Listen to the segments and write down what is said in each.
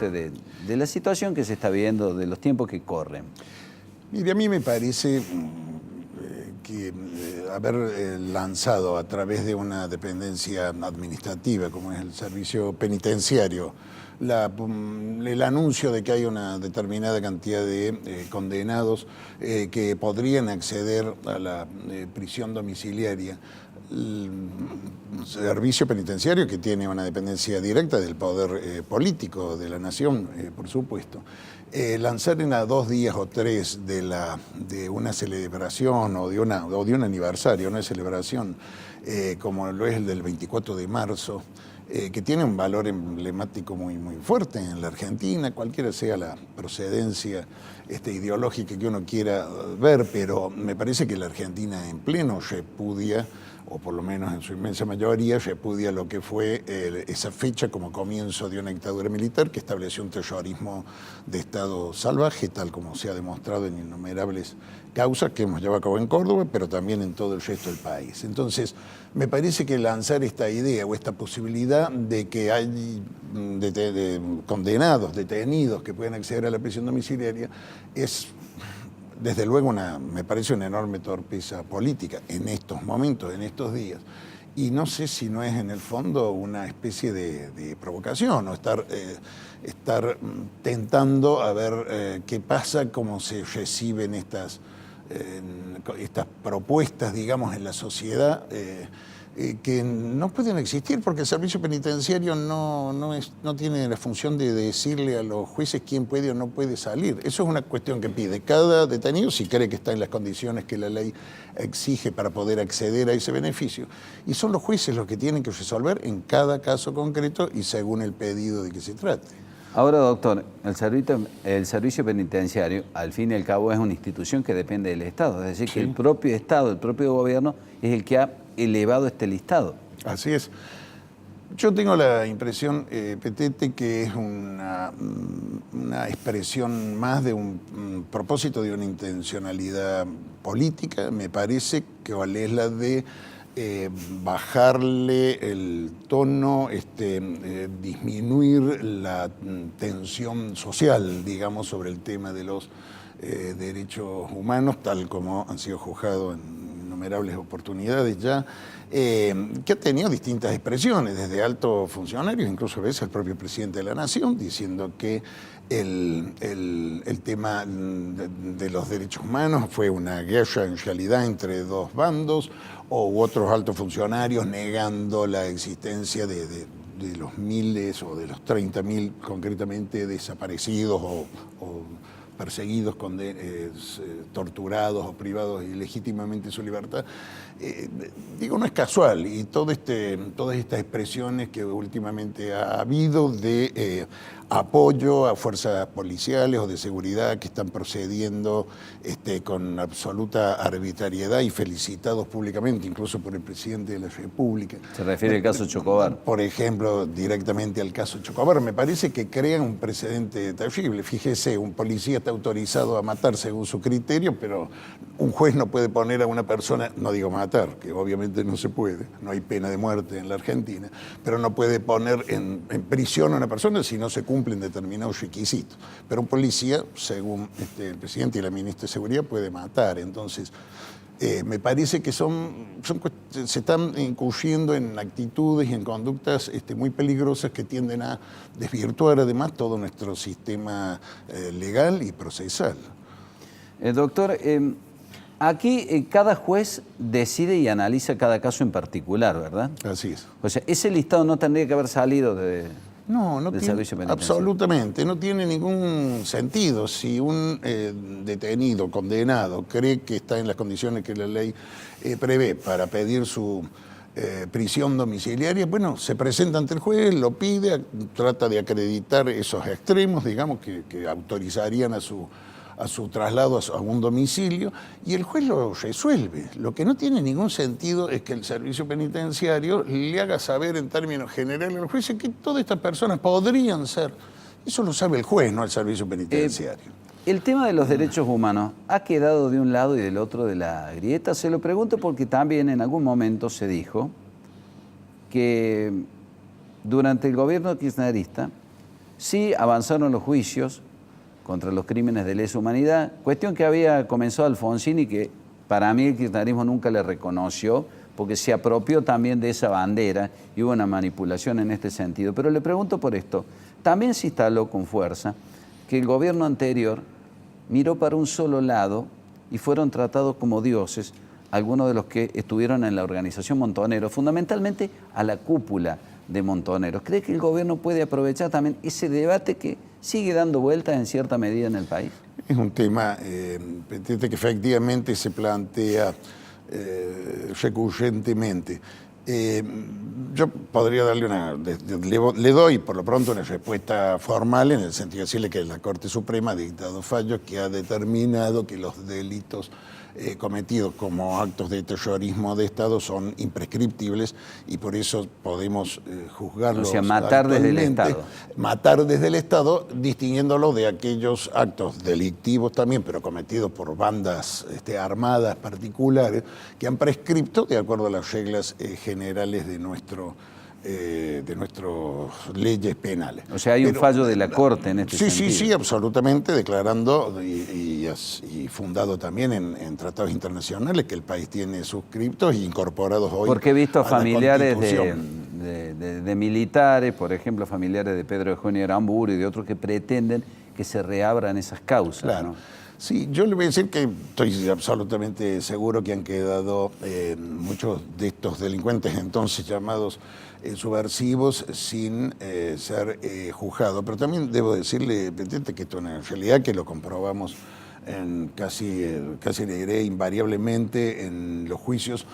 usted de la situación que se está viendo, de los tiempos que corren? Mire, a mí me parece que haber lanzado a través de una dependencia administrativa como es el servicio penitenciario el anuncio de que hay una determinada cantidad de condenados que podrían acceder a la prisión domiciliaria. El servicio penitenciario, que tiene una dependencia directa del poder político de la nación, por supuesto, lanzar a 2 días o 3 de una celebración o de un aniversario, una celebración como lo es el del 24 de marzo, que tiene un valor emblemático muy fuerte en la Argentina, cualquiera sea la procedencia ideológica que uno quiera ver, pero me parece que la Argentina en pleno repudia, o por lo menos en su inmensa mayoría, repudia lo que fue esa fecha como comienzo de una dictadura militar que estableció un terrorismo de Estado salvaje, tal como se ha demostrado en innumerables causas que hemos llevado a cabo en Córdoba, pero también en todo el resto del país. Entonces, me parece que lanzar esta idea o esta posibilidad de que hay condenados, detenidos que puedan acceder a la prisión domiciliaria es, desde luego, me parece una enorme torpeza política en estos momentos, en estos días. Y no sé si no es en el fondo una especie de provocación o estar tentando a ver qué pasa, cómo se reciben estas propuestas, digamos, en la sociedad, que no pueden existir porque el servicio penitenciario no tiene la función de decirle a los jueces quién puede o no puede salir. Eso es una cuestión que pide cada detenido si cree que está en las condiciones que la ley exige para poder acceder a ese beneficio. Y son los jueces los que tienen que resolver en cada caso concreto y según el pedido de que se trate. Ahora, doctor, el servicio penitenciario, al fin y al cabo, es una institución que depende del Estado. Es decir, que el propio Estado, el propio gobierno, es el que ha elevado este listado. Así es. Yo tengo la impresión, Petete, que es una expresión más de un propósito, de una intencionalidad política, me parece, que es la de bajarle el tono, disminuir la tensión social, digamos, sobre el tema de los derechos humanos, tal como han sido juzgados en innumerables oportunidades ya, que ha tenido distintas expresiones, desde altos funcionarios, incluso a veces el propio presidente de la Nación, diciendo que el tema de los derechos humanos fue una guerra en realidad entre 2 bandos, u otros altos funcionarios negando la existencia de los miles o de los 30.000 concretamente desaparecidos o perseguidos, torturados o privados ilegítimamente de su libertad. Digo, no es casual, y todas estas expresiones que últimamente ha habido de apoyo a fuerzas policiales o de seguridad que están procediendo con absoluta arbitrariedad y felicitados públicamente, incluso por el presidente de la República. Se refiere al caso Chocobar. Por ejemplo, directamente al caso Chocobar. Me parece que crean un precedente terrible. Fíjese, un policía está autorizado a matar según su criterio, pero un juez no puede poner a una persona, no digo matar, que obviamente no se puede, no hay pena de muerte en la Argentina, pero no puede poner en prisión a una persona si no se cumplen determinados requisitos. Pero un policía, según el presidente y la ministra de Seguridad, puede matar. Entonces, me parece que se están incurriendo en actitudes y en conductas muy peligrosas que tienden a desvirtuar además todo nuestro sistema legal y procesal. Doctor, aquí cada juez decide y analiza cada caso en particular, ¿verdad? Así es. O sea, ese listado no tendría que haber salido del tiene, servicio penitenciario. absolutamente, no tiene ningún sentido. Si un detenido, condenado, cree que está en las condiciones que la ley prevé para pedir su prisión domiciliaria, bueno, se presenta ante el juez, lo pide, trata de acreditar esos extremos, digamos, que autorizarían a su traslado a un domicilio, y el juez lo resuelve. Lo que no tiene ningún sentido es que el servicio penitenciario le haga saber en términos generales al juez que todas estas personas podrían ser. Eso lo sabe el juez, no el servicio penitenciario. El tema de los derechos humanos ha quedado de un lado y del otro de la grieta. Se lo pregunto porque también en algún momento se dijo que durante el gobierno kirchnerista Sí avanzaron los juicios contra los crímenes de lesa humanidad, cuestión que había comenzado Alfonsín y que para mí el kirchnerismo nunca le reconoció, porque se apropió también de esa bandera y hubo una manipulación en este sentido. Pero le pregunto por esto, también se instaló con fuerza que el gobierno anterior miró para un solo lado y fueron tratados como dioses algunos de los que estuvieron en la organización Montoneros, fundamentalmente a la cúpula de Montoneros. ¿Cree que el gobierno puede aprovechar también ese debate que sigue dando vueltas en cierta medida en el país? Es un tema que efectivamente se plantea recurrentemente. Yo podría darle le doy por lo pronto una respuesta formal en el sentido de decirle que la Corte Suprema ha dictado fallos que ha determinado que los delitos cometidos como actos de terrorismo de Estado son imprescriptibles y por eso podemos juzgarlos. O sea, matar desde el Estado. Matar desde el Estado, distinguiéndolo de aquellos actos delictivos también, pero cometidos por bandas armadas particulares, que han prescripto de acuerdo a las reglas generales de nuestras leyes penales. O sea, hay un fallo de la Corte en este sentido. Sí, absolutamente, declarando y fundado también en tratados internacionales que el país tiene suscriptos e incorporados hoy. Porque he visto familiares de militares, por ejemplo, familiares de Pedro de Junio Aramburu y de otros que pretenden que se reabran esas causas. Claro. ¿No? Sí, yo le voy a decir que estoy absolutamente seguro que han quedado muchos de estos delincuentes entonces llamados subversivos sin ser juzgados. Pero también debo decirle, Petete, que esto en realidad que lo comprobamos casi le diré invariablemente en los juicios.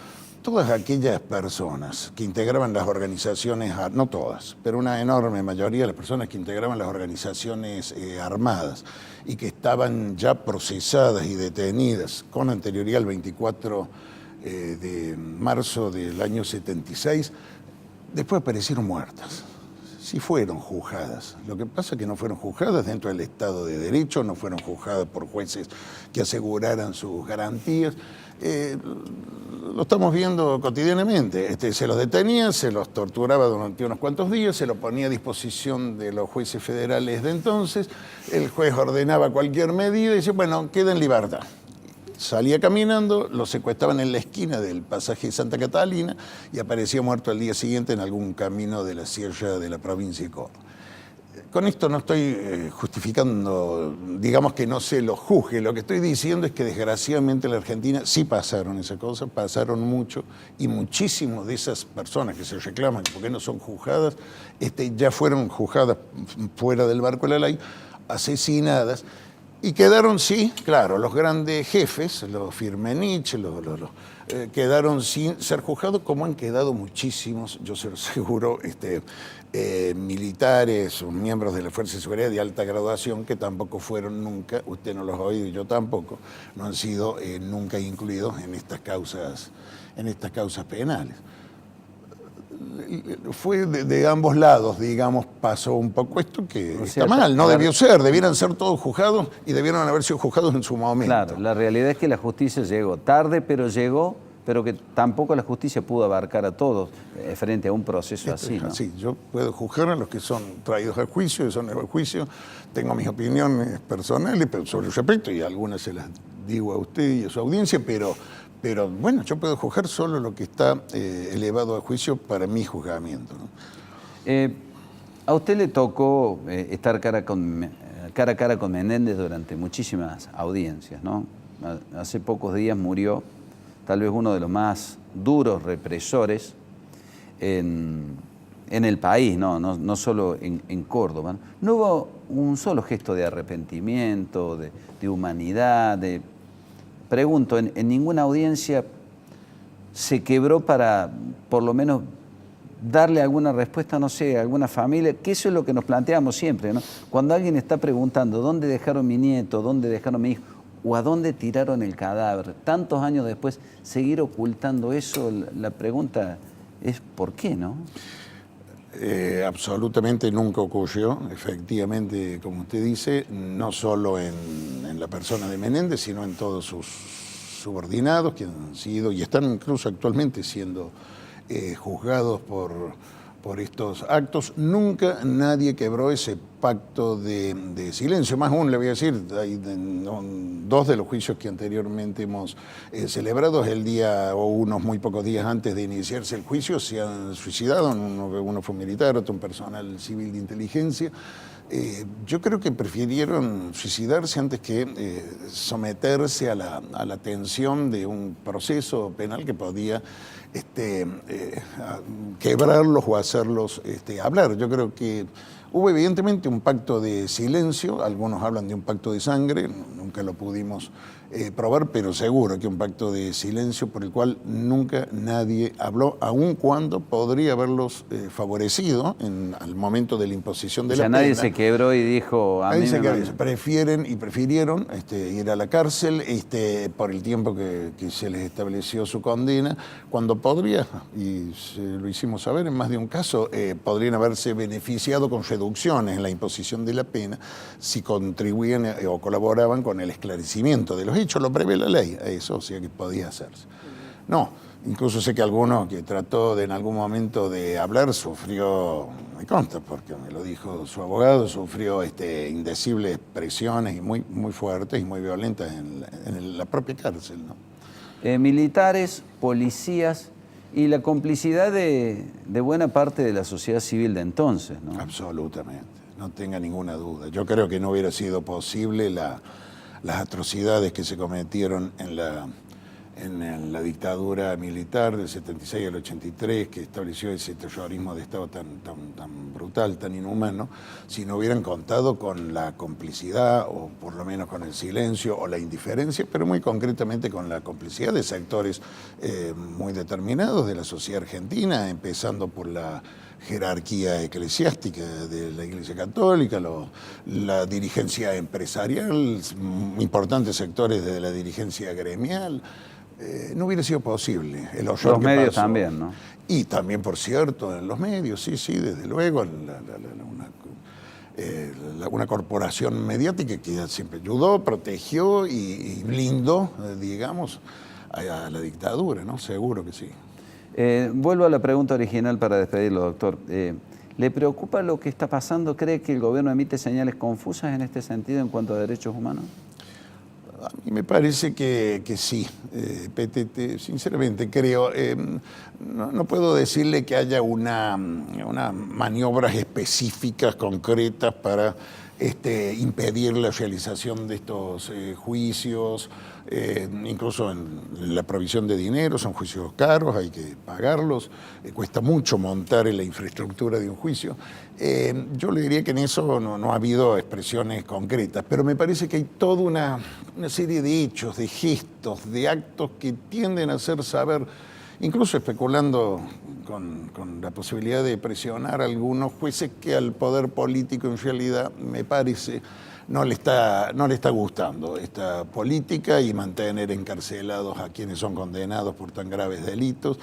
Todas aquellas personas que integraban las organizaciones, no todas, pero una enorme mayoría de las personas que integraban las organizaciones armadas y que estaban ya procesadas y detenidas con anterioridad al 24 de marzo del año 76, después aparecieron muertas. Sí fueron juzgadas. Lo que pasa es que no fueron juzgadas dentro del Estado de Derecho, no fueron juzgadas por jueces que aseguraran sus garantías. Lo estamos viendo cotidianamente. Se los detenía, se los torturaba durante unos cuantos días, se los ponía a disposición de los jueces federales de entonces, el juez ordenaba cualquier medida y decía, bueno, queda en libertad. Salía caminando, lo secuestraban en la esquina del pasaje Santa Catalina y aparecía muerto al día siguiente en algún camino de la sierra de la provincia de Córdoba. Con esto no estoy justificando, digamos que no se lo juzgue, lo que estoy diciendo es que desgraciadamente en la Argentina sí pasaron esas cosas, pasaron mucho y muchísimas de esas personas que se reclaman porque no son juzgadas, ya fueron juzgadas fuera del marco de la ley, asesinadas. Y quedaron, sí, claro, los grandes jefes, los Firmenich, quedaron sin ser juzgados, como han quedado muchísimos, yo se lo aseguro, militares o miembros de la Fuerza de Seguridad de alta graduación que tampoco fueron nunca, usted no los ha oído y yo tampoco, no han sido nunca incluidos en estas causas penales. Fue de ambos lados, digamos, pasó un poco esto que está mal, no debió ser, debieran ser todos juzgados y debieron haber sido juzgados en su momento. Claro, la realidad es que la justicia llegó tarde, pero llegó, pero que tampoco la justicia pudo abarcar a todos frente a un proceso así, ¿no? Sí, yo puedo juzgar a los que son traídos al juicio, son al juicio, tengo mis opiniones personales pero sobre el respecto y algunas se las digo a usted y a su audiencia, pero bueno, yo puedo juzgar solo lo que está elevado a juicio para mi juzgamiento, ¿no? A usted le tocó estar cara a cara con Menéndez durante muchísimas audiencias, ¿no? Hace pocos días murió tal vez uno de los más duros represores en el país, no solo en Córdoba. No hubo un solo gesto de arrepentimiento, de humanidad, pregunto, en ninguna audiencia se quebró para, por lo menos, darle alguna respuesta, no sé, a alguna familia, que eso es lo que nos planteamos siempre, ¿no? Cuando alguien está preguntando, ¿dónde dejaron mi nieto? ¿Dónde dejaron mi hijo? ¿O a dónde tiraron el cadáver? Tantos años después, seguir ocultando eso, la pregunta es ¿por qué, no? Absolutamente nunca ocurrió, efectivamente, como usted dice, no solo en la persona de Menéndez, sino en todos sus subordinados que han sido y están incluso actualmente siendo juzgados por estos actos. Nunca nadie quebró ese pacto de silencio. Más aún, le voy a decir, hay dos de los juicios que anteriormente hemos celebrado, el día o unos muy pocos días antes de iniciarse el juicio, se han suicidado. Uno fue un militar, otro un personal civil de inteligencia. Yo creo que prefirieron suicidarse antes que someterse a la tensión de un proceso penal que podía quebrarlos o hacerlos hablar. Yo creo que hubo evidentemente un pacto de silencio, algunos hablan de un pacto de sangre, nunca lo pudimos probar, pero seguro que un pacto de silencio por el cual nunca nadie habló, aun cuando podría haberlos favorecido al momento de la imposición de la pena. Nadie se quebró y dijo, a mí prefirieron ir a la cárcel por el tiempo que se les estableció su condena, cuando podría, y lo hicimos saber en más de un caso, podrían haberse beneficiado con reducciones en la imposición de la pena si contribuían o colaboraban con el esclarecimiento de los hechos. Lo prevé la ley, eso, o sea que podía hacerse. No, incluso sé que alguno que trató en algún momento de hablar sufrió, me consta, porque me lo dijo su abogado, sufrió indecibles presiones y muy fuertes y muy violentas en la propia cárcel, ¿no? Militares, policías y la complicidad de buena parte de la sociedad civil de entonces, ¿no? Absolutamente, no tenga ninguna duda. Yo creo que no hubiera sido posible las atrocidades que se cometieron en la dictadura militar del 76 al 83, que estableció ese terrorismo de Estado tan brutal, tan inhumano, si no hubieran contado con la complicidad, o por lo menos con el silencio o la indiferencia, pero muy concretamente con la complicidad de sectores muy determinados de la sociedad argentina, empezando por la jerarquía eclesiástica de la Iglesia Católica, la dirigencia empresarial, importantes sectores de la dirigencia gremial. No hubiera sido posible. Los medios también, ¿no? Y también, por cierto, en los medios, sí, desde luego, una corporación mediática que siempre ayudó, protegió y blindó, digamos, a la dictadura, ¿no? Seguro que sí. Vuelvo a la pregunta original para despedirlo, doctor. ¿Le preocupa lo que está pasando? ¿Cree que el gobierno emite señales confusas en este sentido en cuanto a derechos humanos? A mí me parece que sí, PTT, sinceramente creo. No puedo decirle que haya unas maniobras específicas, concretas para impedir la realización de estos juicios, incluso en la provisión de dinero. Son juicios caros, hay que pagarlos, cuesta mucho montar en la infraestructura de un juicio. Yo le diría que en eso no ha habido expresiones concretas, pero me parece que hay toda una serie de hechos, de gestos, de actos que tienden a hacer saber, incluso especulando con la posibilidad de presionar a algunos jueces, que al poder político en realidad, me parece, no le está gustando esta política y mantener encarcelados a quienes son condenados por tan graves delitos.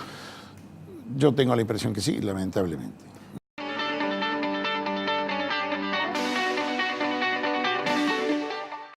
Yo tengo la impresión que sí, lamentablemente.